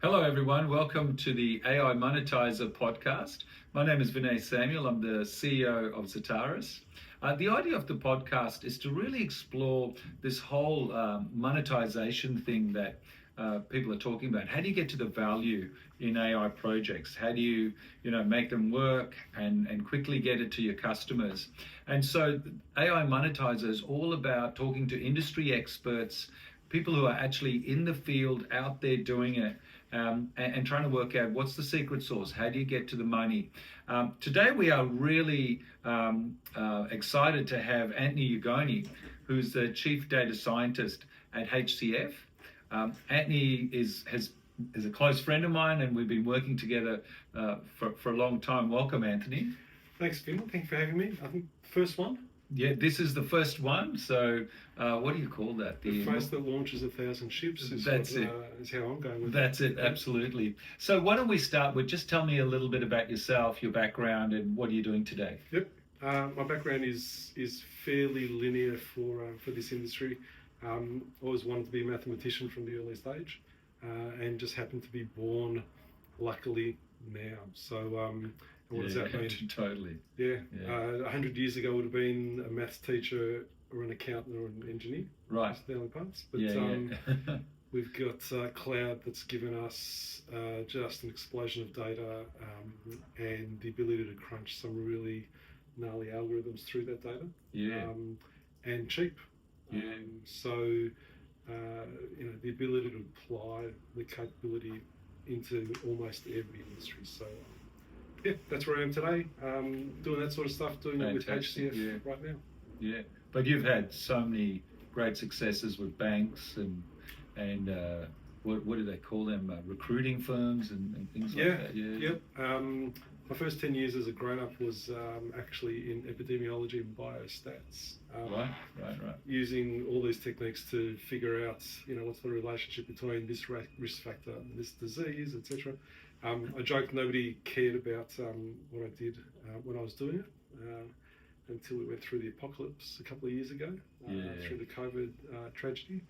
Hello, everyone. Welcome to the AI Monetizer podcast. My name is Vinay Samuel. I'm the CEO of Zataris. The idea of the podcast is to really explore this whole monetization thing that people are talking about. How do you get to the value in AI projects? How do you make them work and quickly get it to your customers? And so AI Monetizer is all about talking to industry experts, people who are actually in the field, out there doing it, and trying to work out what's the secret sauce. How do you get to the money? Today we are really excited to have Antony Ugoni, who's the Chief Data Scientist at HCF. Antony is a close friend of mine, and we've been working together for a long time. Welcome, Antony. Thanks, Vin. Thank you for having me. I think first one. Yeah, this is the first one. So, what do you call that? The first that launches 1,000 ships is how I'm going with it. That's it, absolutely. So, why don't we start with just tell me a little bit about yourself, your background, and what are you doing today? Yep. My background is fairly linear for this industry. Always wanted to be a mathematician from the early stage, and just happened to be born, luckily, now. So, what does that mean? Totally. Yeah. 100 years ago would have been a maths teacher or an accountant or an engineer. Right. The only parts. But we've got cloud that's given us just an explosion of data and the ability to crunch some really gnarly algorithms through that data. Yeah. And cheap. Yeah. So the ability to apply the capability into almost every industry. So. Yeah, that's where I am today, doing that sort of stuff, doing Fantastic. It with HCF right now. Yeah, but you've had so many great successes with banks and what do they call them? Recruiting firms and things like that. Yeah. Yep. My first 10 years as a grown-up was actually in epidemiology and biostats. Right. Using all these techniques to figure out, what's the relationship between this risk factor and this disease, etc. I joked nobody cared about what I did when I was doing it until we went through the apocalypse a couple of years ago, through the COVID tragedy.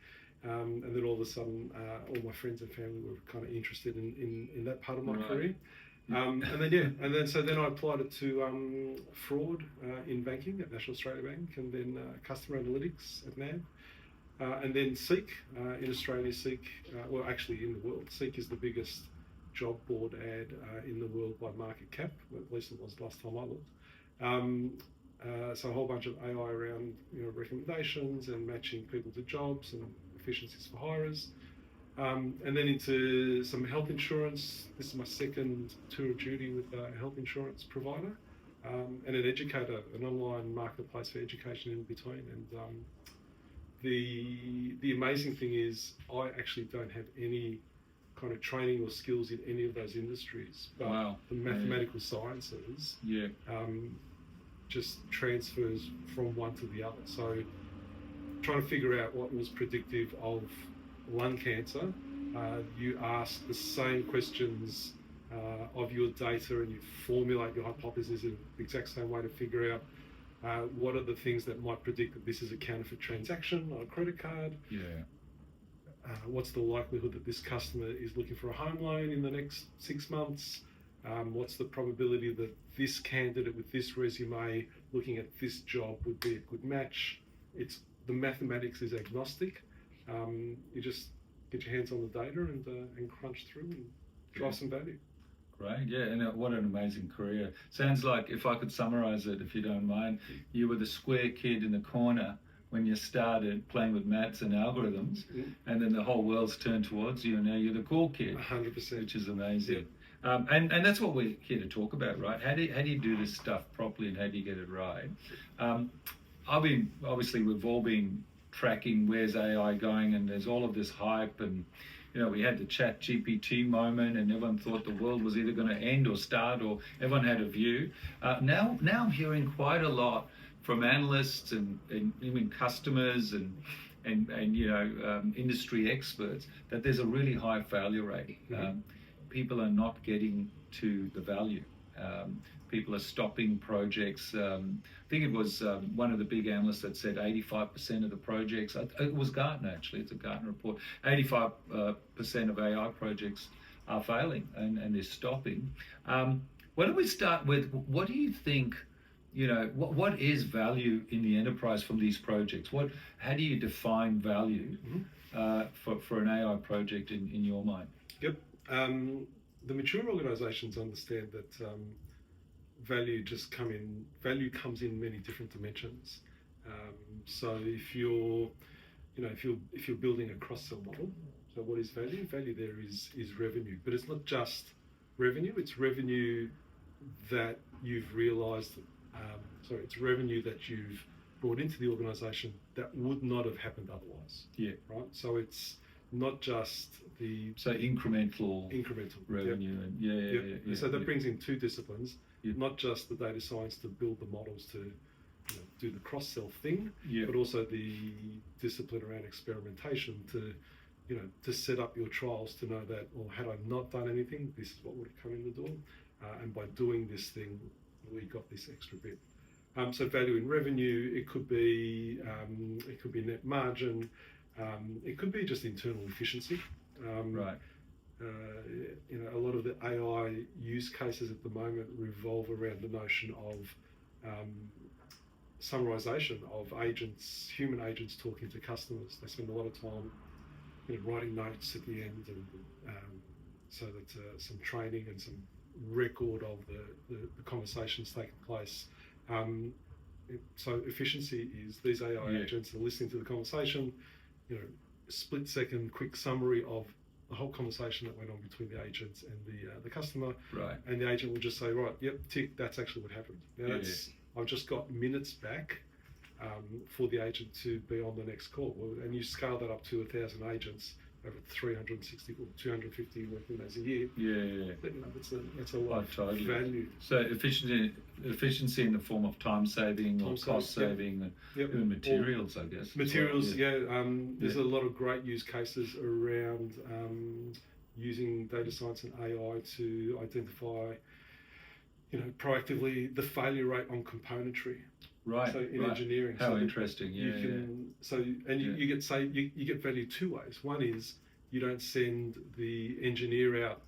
And then all of a sudden, all my friends and family were kind of interested in that part of my career. And then I applied it to fraud in banking at National Australia Bank, and then customer analytics at NAB. And then Seek in Australia. Seek, actually in the world, Seek is the biggest job board ad in the world by market cap, at least it was last time I looked. So a whole bunch of AI around recommendations and matching people to jobs and efficiencies for hirers. And then into some health insurance. This is my second tour of duty with a health insurance provider, and an educator, an online marketplace for education in between. And the amazing thing is I actually don't have any kind of training or skills in any of those industries, but the mathematical sciences just transfers from one to the other. So trying to figure out what was predictive of lung cancer, you ask the same questions of your data and you formulate your hypothesis in the exact same way to figure out what are the things that might predict that this is a counterfeit transaction on a credit card. What's the likelihood that this customer is looking for a home loan in the next 6 months? What's the probability that this candidate with this resume looking at this job would be a good match? The mathematics is agnostic. You just get your hands on the data and crunch through and drive some value. Great, yeah, and what an amazing career. Sounds like, if I could summarize it, if you don't mind, you were the square kid in the corner when you started playing with maths and algorithms, and then the whole world's turned towards you, and now you're the cool kid. 100%. Which is amazing. Yeah. And that's what we're here to talk about, right? How do you do this stuff properly, and how do you get it right? We've all been tracking where's AI going, and there's all of this hype, and we had the chat GPT moment, and everyone thought the world was either going to end or start, or everyone had a view. Now I'm hearing quite a lot from analysts and even customers and industry experts that there's a really high failure rate. People are not getting to the value. People are stopping projects. I think it was one of the big analysts that said 85% of the projects, it was Gartner actually, it's a Gartner report, 85% of AI projects are failing and they're stopping. Why don't we start with, what do you think, what is value in the enterprise from these projects? How do you define value for an AI project in your mind? Yep. The mature organisations understand that value comes in many different dimensions. So if you're building a cross-sell model, so what is value? Value there is revenue, but it's not just revenue. It's revenue that you've realised. It's revenue that you've brought into the organisation that would not have happened otherwise. Yeah. Right. So it's not just incremental revenue. Yep. And yeah. So that brings in two disciplines. Yep. Not just the data science to build the models to do the cross-sell thing, yep. but also the discipline around experimentation to set up your trials to know that, well, had I not done anything, this is what would have come in the door, and by doing this thing, we got this extra bit. So value in revenue, it could be net margin, it could be just internal efficiency. Right. A lot of the AI use cases at the moment revolve around the notion of summarization of human agents talking to customers. They spend a lot of time writing notes at the end, and so that some training and some record of the conversations taking place. So efficiency is these AI agents are listening to the conversation, split second quick summary of the whole conversation that went on between the agents and the customer, right? And the agent will just say, right, yep, tick, that's actually what happened. Now I've just got minutes back for the agent to be on the next call, and you scale that up to 1,000 agents over 360 or 250 working days a year. That's a lot of value. So efficiency in the form of time saving or cost saving, and even materials, I guess. Materials, there's a lot of great use cases around using data science and AI to identify, proactively the failure rate on componentry. Right. So in engineering, how interesting. You get value two ways. One is you don't send the engineer out,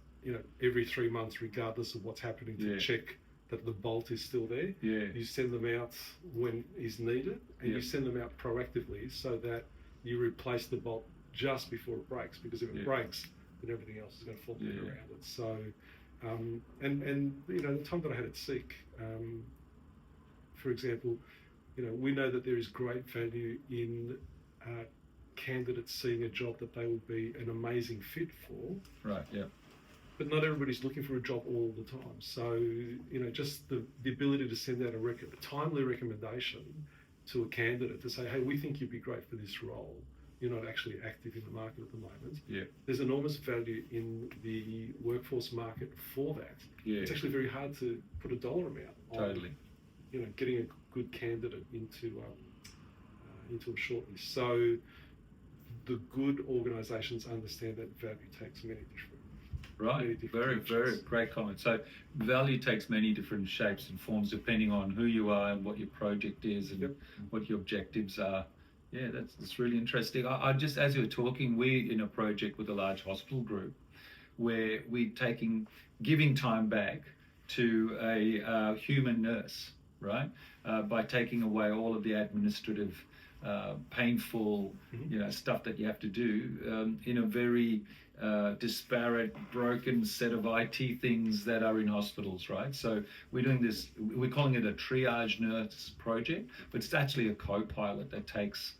every 3 months, regardless of what's happening, to check that the bolt is still there. Yeah. You send them out when is needed, and you send them out proactively so that you replace the bolt just before it breaks, because if it breaks, then everything else is going to fall around it. So, the time that I had at Seek, for example, we know that there is great value in candidates seeing a job that they would be an amazing fit for. Right. Yeah. But not everybody's looking for a job all the time. So, just the ability to send out a timely recommendation to a candidate to say, hey, we think you'd be great for this role. You're not actually active in the market at the moment. Yeah. There's enormous value in the workforce market for that. Yeah. It's actually very hard to put a dollar amount on. Totally. Getting a good candidate into a shortlist. So the good organisations understand that value takes many different Very great comment. So value takes many different shapes and forms depending on who you are and what your project is and what your objectives are. Yeah, that's really interesting. I just, as you were talking, we're in a project with a large hospital group where we're giving time back to a human nurse, right? By taking away all of the administrative, painful, stuff that you have to do in a very disparate, broken set of IT things that are in hospitals, right? So we're doing this, we're calling it a triage nurse project, but it's actually a co-pilot that takes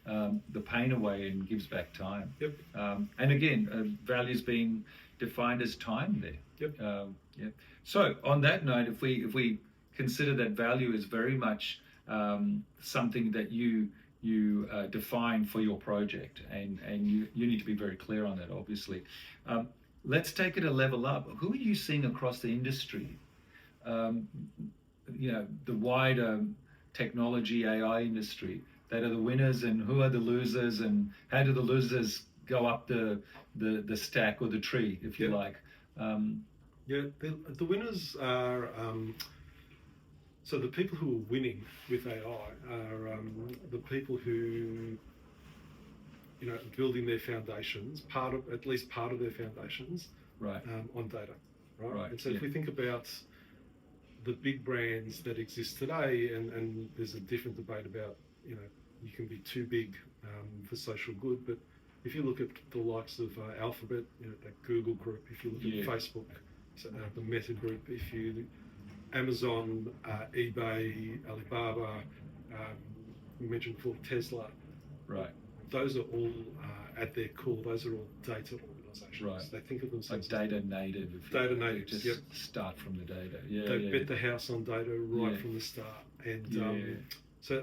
the pain away and gives back time. Yep. And again, values being defined as time there. Yep. So on that note, if we consider that value is very much something that you define for your project, and you need to be very clear on that, obviously. Let's take it a level up. Who are you seeing across the industry? The wider technology AI industry, that are the winners, and who are the losers, and how do the losers go up the stack or the tree, if you like? The winners are so the people who are winning with AI are the people who building their foundations, at least part of their foundations Right. On data, right? Right, And so yeah. if we think about the big brands that exist today, and there's a different debate about, you can be too big for social good, but if you look at the likes of Alphabet, that Google group, if you look Yeah. at Facebook, the Meta group, if you Amazon, eBay, Alibaba, you mentioned before Tesla, Right. those are all at their core, those are all data organizations. Right. They think of Like themselves data as native. data They natives. just Yep. start from the data. Yeah. They yeah. bet the house on data right Yeah. from the start, and Yeah.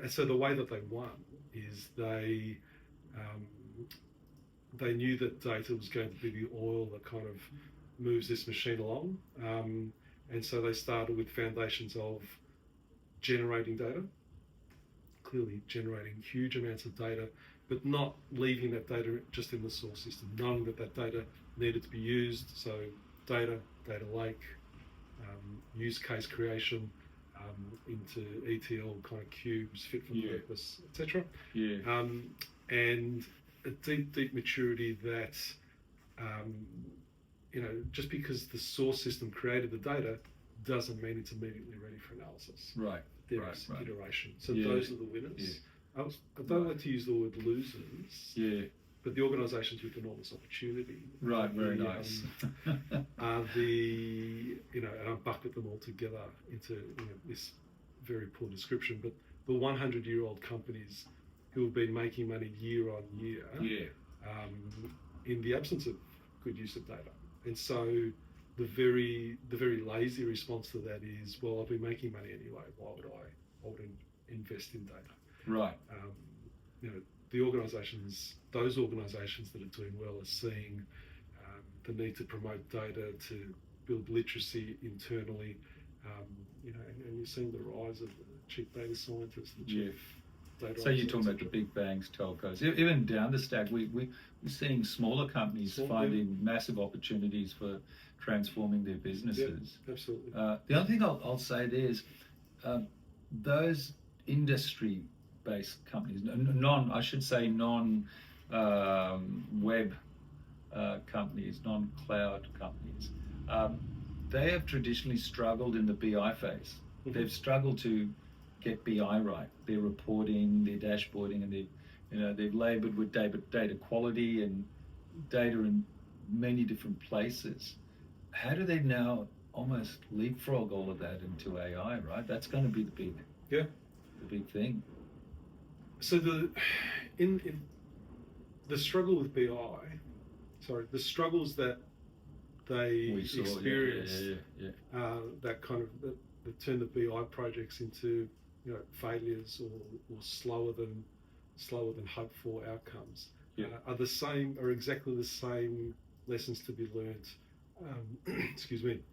so the way that they won is they knew that data was going to be the oil that kind of moves this machine along, and so they started with foundations of generating data, clearly generating huge amounts of data, but not leaving that data just in the source system, knowing that data needed to be used. So data lake, use case creation, into ETL kind of cubes, fit for purpose, etc. Yeah. And a deep maturity that, just because the source system created the data doesn't mean it's immediately ready for analysis. Right. There is iteration. So Yeah. those are the winners. Yeah. I don't like to use the word losers. Yeah. But the organisations with enormous opportunity, Right, very nice. are the, and I bucket them all together into this very poor description, but the 100-year-old companies who have been making money year on year, in the absence of good use of data. And so the very lazy response to that is, well, I've been making money anyway. Why would I invest in data? Right. Those organisations that are doing well are seeing the need to promote data, to build literacy internally, and you're seeing the rise of the chief data scientists, the chief data. So you're talking about the big banks, telcos, even down the stack. We're seeing smaller companies finding massive opportunities for transforming their businesses. Yeah, absolutely. The other thing I'll say there is those industry-based companies, non-web companies, non-cloud companies, they have traditionally struggled in the BI phase. Mm-hmm. They've struggled to get BI right, their reporting, their dashboarding, and they've laboured with data quality and data in many different places. How do they now almost leapfrog all of that into AI? Right, that's going to be the big thing. So the struggle with BI, the struggles that they experienced, that kind of that turned the BI projects into failures or slower than hoped for outcomes, are exactly the same lessons to be learnt.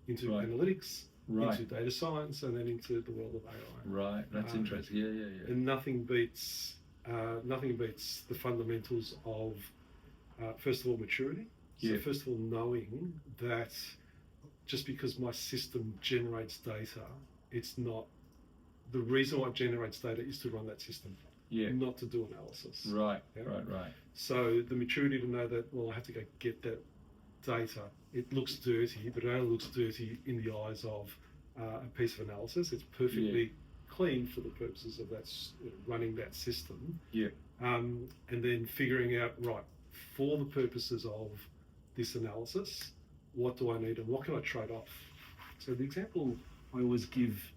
Into analytics, into data science, and then into the world of AI. Right, that's interesting. Yeah. And nothing beats the fundamentals of first of all maturity. So first of all, knowing that just because my system generates data, it's not the reason why it generates data is to run that system, not to do analysis. Right. So the maturity to know that, well, I have to go get that data. It looks dirty, but it only looks dirty in the eyes of a piece of analysis. It's perfectly clean for the purposes of that running that system. And then figuring out, right, for the purposes of this analysis, what do I need and what can I trade off? So the example I always give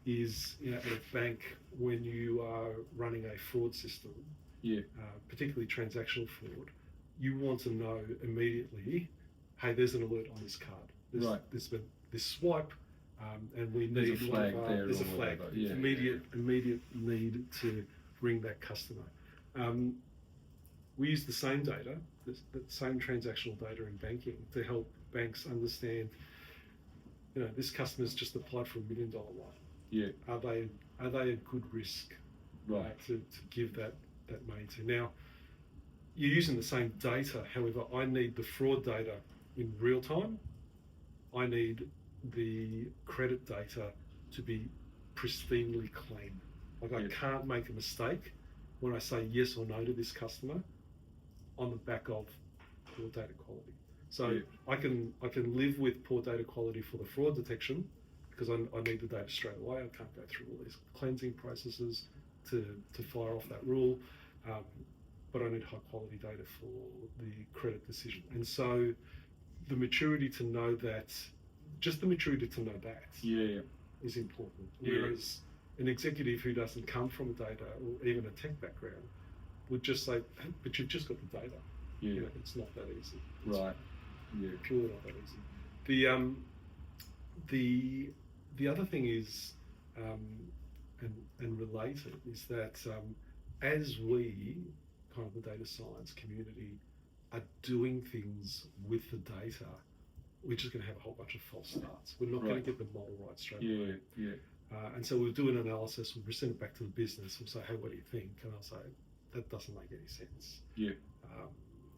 is at a bank when you are running a fraud system, particularly transactional fraud, you want to know immediately, hey, there's an alert on this card. There's been this swipe, and we need a flag there. There's a flag. Immediate need to ring that customer. We use the same data, the same transactional data in banking to help banks understand, this customer's just applied for $1 million loan. Are they a good risk to give that money to? Now, you're using the same data, however, I need the fraud data in real time. I need the credit data to be pristinely clean. I can't make a mistake when I say yes or no to this customer on the back of poor data quality. So Yeah. I can live with poor data quality for the fraud detection because I need the data straight away. I can't go through all these cleansing processes to fire off that rule. But I need high quality data for the credit decision. And so the maturity to know that, just the maturity to know that is important. Whereas an executive who doesn't come from data or even a tech background would just say, but you've just got the data. Yeah. You know, it's not that easy. Right. Yeah. Purely not that easy. The other thing is, and related, is that as we, kind of the data science community, are doing things with the data, we're just going to have a whole bunch of false starts. We're not going to get the model right straight away. And so we'll do an analysis, we'll present it back to the business, we'll say, hey, what do you think? And I'll say, that doesn't make any sense.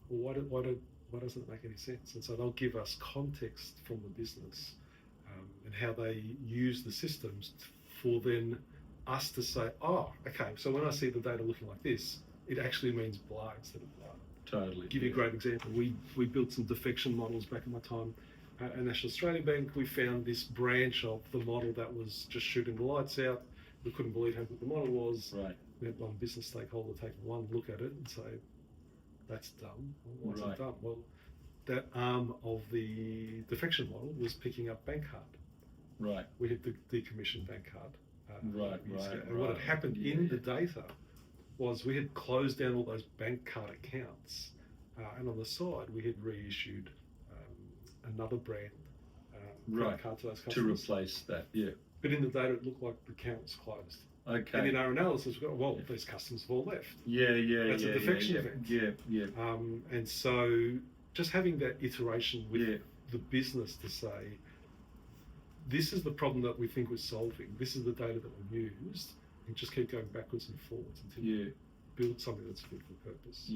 Well, why doesn't it make any sense? And so they'll give us context from the business and how they use the systems for then us to say, oh, okay, so when I see the data looking like this, it actually means blah instead of blah. Totally. Give you a great example. We built some defection models back in my time at National Australia Bank. We found this branch of the model that was just shooting the lights out. We couldn't believe how good the model was. Right. We had one business stakeholder take one look at it and say, that's dumb. Why is it dumb? Well, that arm of the defection model was picking up bank card. Right. We had the decommissioned bank card. And what had happened in the data was we had closed down all those bank card accounts, and on the side we had reissued another brand credit card to those customers. To replace that, But in the data it looked like the account was closed. Okay. And in our analysis we got, well, these customers have all left. That's a defection event. And so just having that iteration with the business to say, this is the problem that we think we're solving, this is the data that we used, and just keep going backwards and forwards until you build something that's fit for purpose.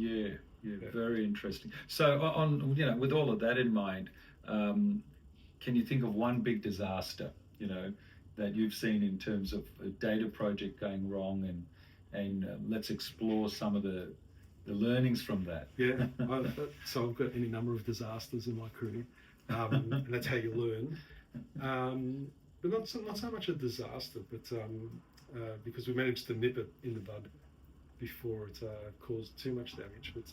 Very interesting. So on with all of that in mind, can you think of one big disaster, that you've seen in terms of a data project going wrong, and let's explore some of the learnings from that? So I've got any number of disasters in my career, and that's how you learn. But not so much a disaster, but because we managed to nip it in the bud before it caused too much damage. But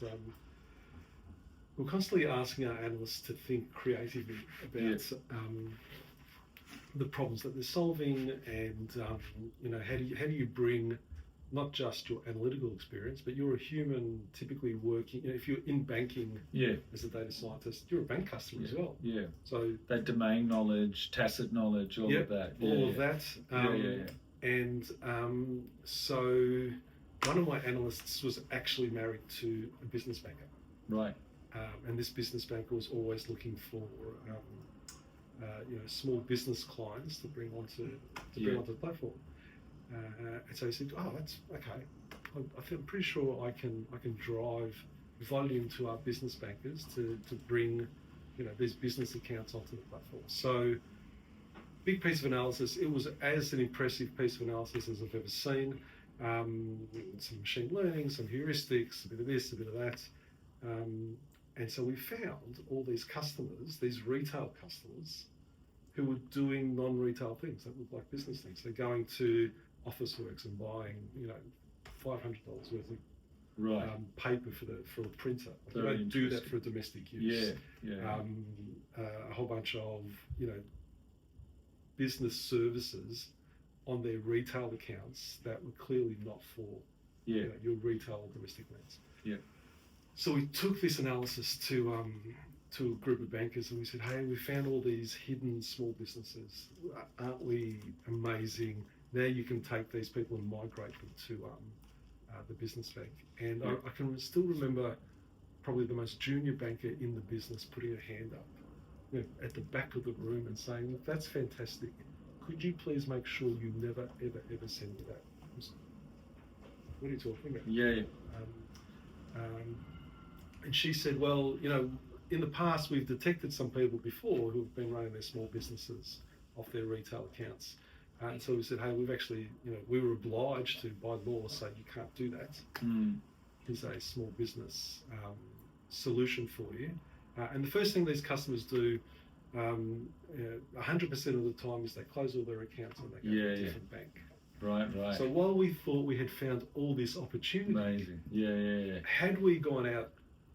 we're constantly asking our analysts to think creatively about the problems that they're solving, and how do you bring not just your analytical experience, but you're a human typically working, if you're in banking as a data scientist, you're a bank customer as well. So that domain knowledge, tacit knowledge, all of that. All of that. And so one of my analysts was actually married to a business banker. Right. And this business banker was always looking for small business clients to bring onto the platform. And so he said, "Oh, that's okay. I feel pretty sure I can drive volume to our business bankers to bring, these business accounts onto the platform." So, big piece of analysis. It was as an impressive piece of analysis as I've ever seen. Some machine learning, some heuristics, a bit of this, a bit of that. And so we found all these customers, these retail customers, who were doing non-retail things that look like business things. They're going to Officeworks and buying, $500 worth of paper for a printer. They don't do that for domestic use. A whole bunch of business services on their retail accounts that were clearly not for your retail or domestic needs. So we took this analysis to a group of bankers and we said, hey, we found all these hidden small businesses. Aren't we amazing? Now you can take these people and migrate them to the business bank. And I can still remember probably the most junior banker in the business putting her hand up at the back of the room and saying, look, that's fantastic. Could you please make sure you never, ever, ever send me that? What are you talking about? And she said, well, in the past we've detected some people before who have been running their small businesses off their retail accounts. And so we said, hey, we've actually, we were obliged to, by law, say you can't do that. Here's a small business solution for you. And the first thing these customers do 100% of the time is they close all their accounts and they go to a different bank. Right. So while we thought we had found all this opportunity, Amazing. Yeah. had we gone out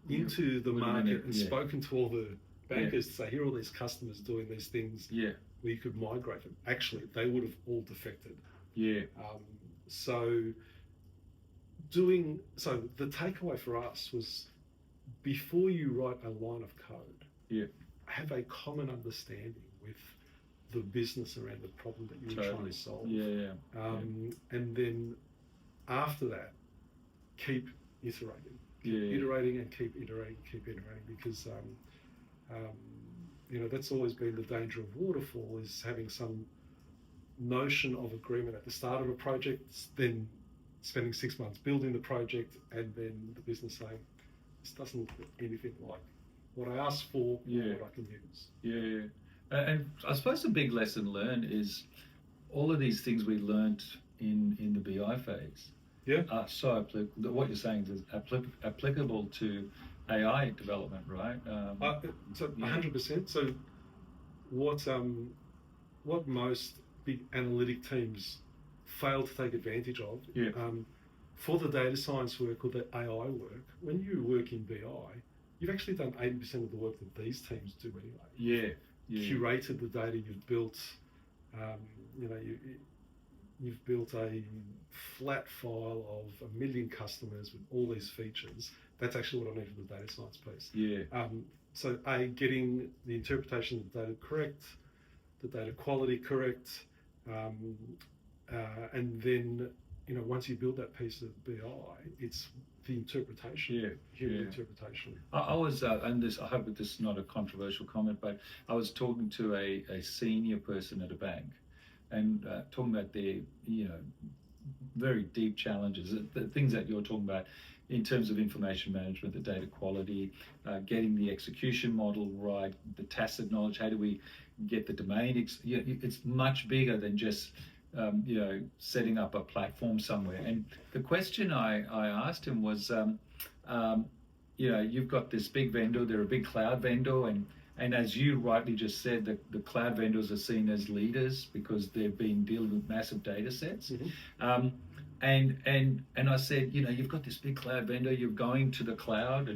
into the market and spoken to all the bankers to say, here are all these customers doing these things, we could migrate them. Actually, they would have all defected. So the takeaway for us was, before you write a line of code, have a common understanding with the business around the problem that you're trying to solve. And then after that, keep iterating. Iterating and keep iterating, because that's always been the danger of waterfall, is having some notion of agreement at the start of a project, then spending 6 months building the project, and then the business saying, this doesn't look anything like what I asked for, or what I can use. And I suppose the big lesson learned is all of these things we learned in the BI phase are so applicable. What you're saying is applicable to AI development, right? So 100%. So what most big analytic teams fail to take advantage of, for the data science work or the AI work, when you work in BI, you've actually done 80% of the work that these teams do anyway. Curated the data you've built. You've built a flat file of 1 million customers with all these features. That's actually what I need for the data science piece. So getting the interpretation of the data correct, the data quality correct, and then once you build that piece of BI, it's the interpretation, human interpretation. I was, and this, I hope this is not a controversial comment, but I was talking to a senior person at a bank, and talking about their, very deep challenges, the things that you're talking about in terms of information management, the data quality, getting the execution model right, the tacit knowledge. How do we get the domain? It's much bigger than just setting up a platform somewhere. And the question I asked him was, you've got this big vendor, they're a big cloud vendor, and as you rightly just said, the cloud vendors are seen as leaders because they've been dealing with massive data sets. And I said, you've got this big cloud vendor, you're going to the cloud,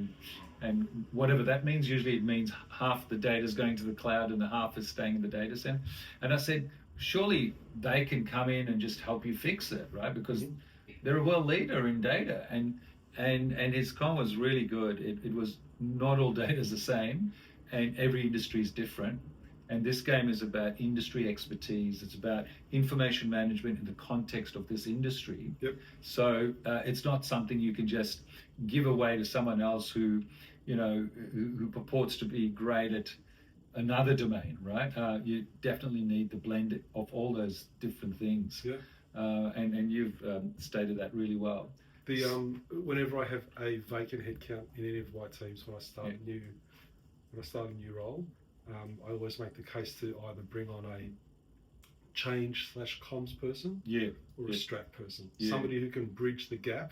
and whatever that means, usually it means half the data is going to the cloud and the half is staying in the data center. And I said, surely they can come in and just help you fix it, right? Because they're a world leader in data. And his comment was really good. It was, not all data is the same, and every industry is different. And this game is about industry expertise. It's about information management in the context of this industry. So it's not something you can just give away to someone else who purports to be great at another domain, right? You definitely need the blend of all those different things. And you've stated that really well. Whenever I have a vacant headcount in any of my teams, when I start a new role, I always make the case to either bring on a change/comms person, or a strat person, somebody who can bridge the gap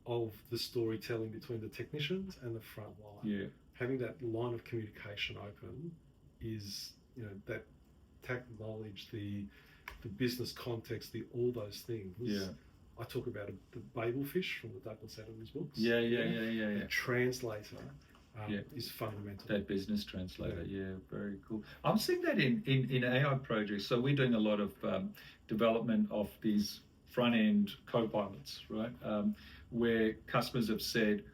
of the storytelling between the technicians and the front line. Having that line of communication open is, that tech knowledge, the business context, all those things. I talk about the Babelfish from the Douglas Adams books. The translator is fundamental. That business translator, very cool. I'm seeing that in AI projects. So we're doing a lot of development of these front-end co-pilots, right? Where customers have said,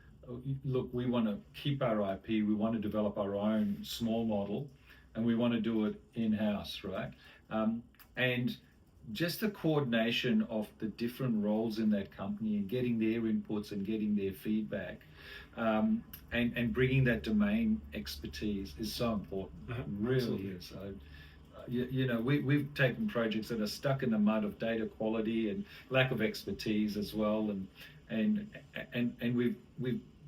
look, we want to keep our IP, we want to develop our own small model, and we want to do it in-house, right? And just the coordination of the different roles in that company and getting their inputs and getting their feedback, and bringing that domain expertise is so important. Really is. We've taken projects that are stuck in the mud of data quality and lack of expertise as well, and we've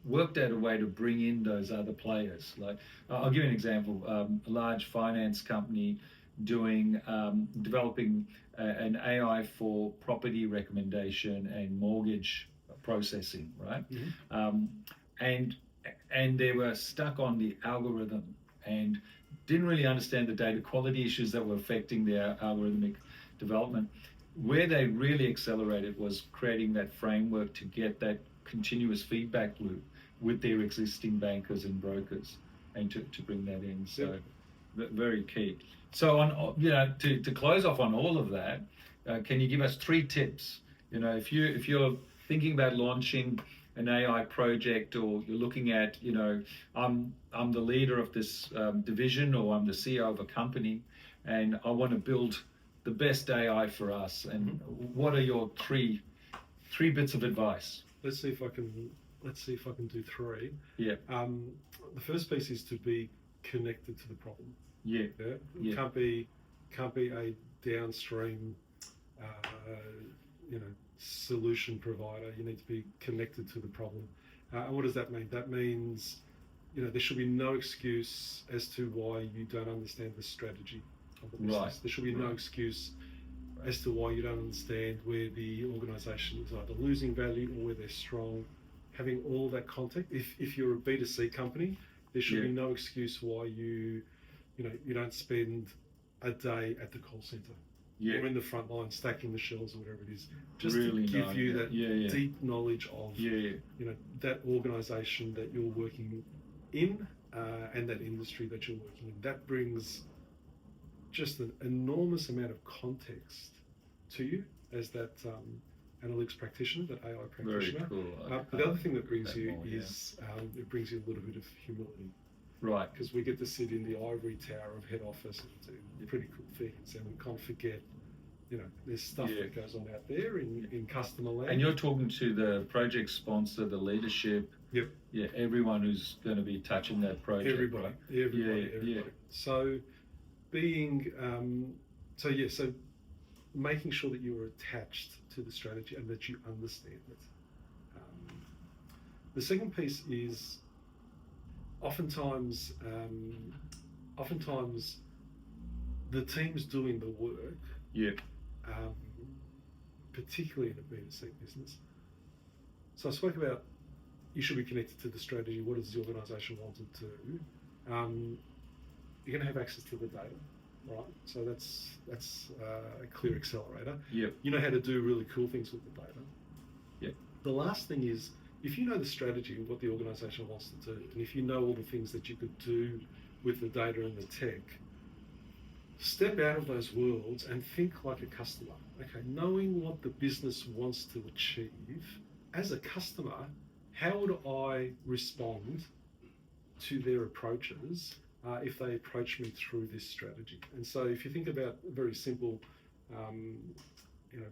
worked out a way to bring in those other players. Like, I'll give you an example. A large finance company developing an AI for property recommendation and mortgage processing, right? And and they were stuck on the algorithm and didn't really understand the data quality issues that were affecting their algorithmic development. Where they really accelerated was creating that framework to get that continuous feedback loop with their existing bankers and brokers, and to bring that in. So very key. So on, to close off on all of that, can you give us 3 tips? If you're thinking about launching an AI project, or you're looking at, I'm the leader of this division, or I'm the CEO of a company, and I want to build the best AI for us. And what are your three bits of advice? Let's see if I can do 3. Yeah. The first piece is to be connected to the problem. Yeah. Yeah. Can't be a downstream, solution provider. You need to be connected to the problem. And what does that mean? That means, there should be no excuse as to why you don't understand the strategy of the business. Right. There should be no excuse as to why you don't understand where the organisation is either losing value or where they're strong. Having all that context. If you're a B2C company, there should be no excuse why you don't spend a day at the call centre or in the front line stacking the shelves or whatever it is, just really to give you that deep knowledge of that organisation that you're working in and that industry that you're working in. That brings just an enormous amount of context to you as that analytics practitioner, that AI practitioner. Very cool. But the other thing that brings you is it brings you a little bit of humility. Right. Because we get to sit in the ivory tower of head office and do pretty cool things, and we can't forget, there's stuff that goes on out there in customer land. And you're talking to the project sponsor, the leadership. Yep. Yeah, everyone who's going to be touching that project. Everybody. Right? Everybody. So so making sure that you are attached to the strategy and that you understand it. The second piece is oftentimes the teams doing the work, particularly in a B2C business. So I spoke about you should be connected to the strategy. What does the organisation want to do? You're going to have access to the data, right? So that's a clear accelerator. Yep. You know how to do really cool things with the data. Yep. The last thing is, if you know the strategy and what the organisation wants to do, and if you know all the things that you could do with the data and the tech, step out of those worlds and think like a customer. Okay, knowing what the business wants to achieve, as a customer, how would I respond to their approaches if they approach me through this strategy? And so if you think about very simple,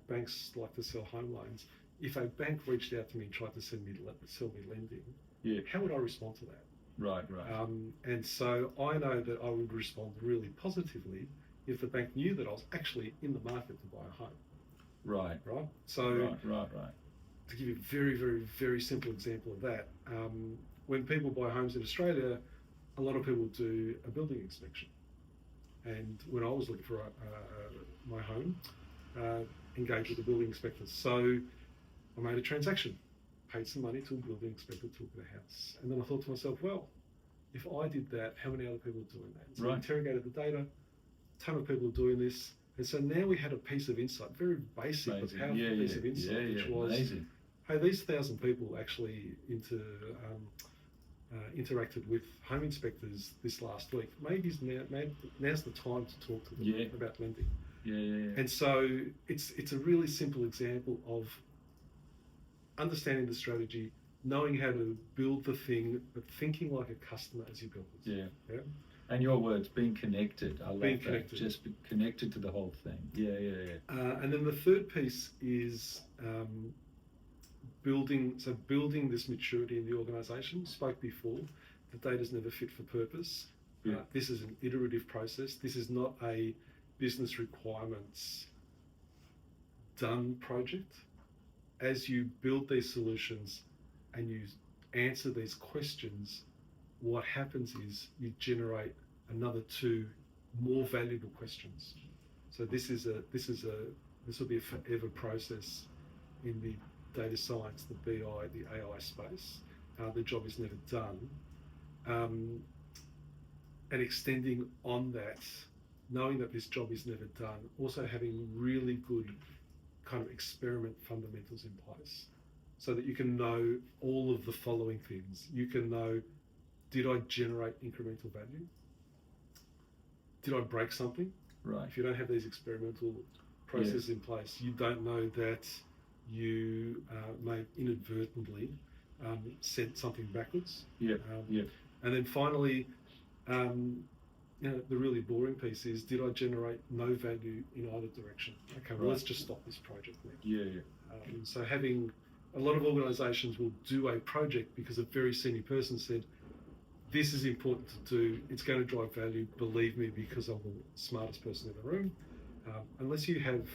banks like to sell home loans. If a bank reached out to me and tried to sell me lending, how would I respond to that? Right. And so I know that I would respond really positively if the bank knew that I was actually in the market to buy a home. Right. So right. To give you a very, very, very simple example of that, when people buy homes in Australia, a lot of people do a building inspection. And when I was looking for my home, engaged with the building inspectors. So I made a transaction, paid some money to a building inspector to look at the house. And then I thought to myself, well, if I did that, how many other people are doing that? So I interrogated the data, a ton of people are doing this. And so now we had a piece of insight, very basic but powerful piece of insight, which was, hey, these 1,000 people actually interacted with home inspectors this last week. Maybe now's the time to talk to them about lending. And so it's a really simple example of understanding the strategy, knowing how to build the thing, but thinking like a customer as you build it. Yeah. And your words, being connected. I love being that. Connected. Just be connected to the whole thing. And then the third piece is building this maturity in the organisation. Spoke before, the data's never fit for purpose. This is an iterative process. This is not a business requirements done project. As you build these solutions and you answer these questions, what happens is you generate another 2 more valuable questions. So this will be a forever process in the data science, the BI, the AI space. their job is never done, and extending on that, knowing that this job is never done, also having really good kind of experiment fundamentals in place so that you can know all of the following things. You can know, did I generate incremental value? Did I break something? Right. If you don't have these experimental processes in place, you don't know that you may inadvertently sent something backwards. Yeah. And then finally, the really boring piece is, did I generate no value in either direction? Okay, well, let's just stop this project now. Yeah. So having a lot of organisations will do a project because a very senior person said, this is important to do, it's going to drive value, believe me, because I'm the smartest person in the room. Unless you have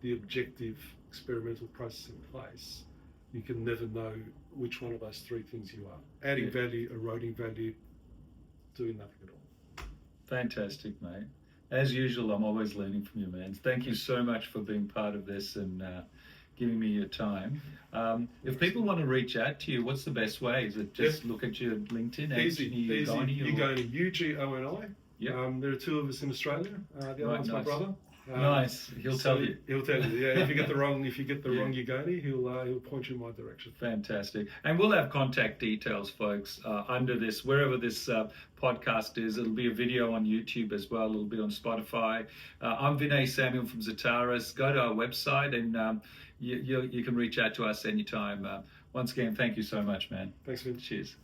the objective experimental process in place, you can never know which one of those three things you are. Adding value, eroding value, doing nothing at all. Fantastic, mate. As usual, I'm always learning from you, man. Thank you so much for being part of this and giving me your time. If people want to reach out to you, what's the best way? Is it just look at your LinkedIn? Easy. Ugoni, Ugoni. Yep. There are two of us in Australia. The other one's my brother. Nice. He'll tell you. He'll tell you. Yeah. If you get the wrong Ugoni, he'll point you in my direction. Fantastic. And we'll have contact details, folks, under this, wherever this podcast is. It'll be a video on YouTube as well. It'll be on Spotify. I'm Vinay Samuel from Zataris. Go to our website and you can reach out to us anytime. Once again, thank you so much, man. Thanks, Vin. Cheers.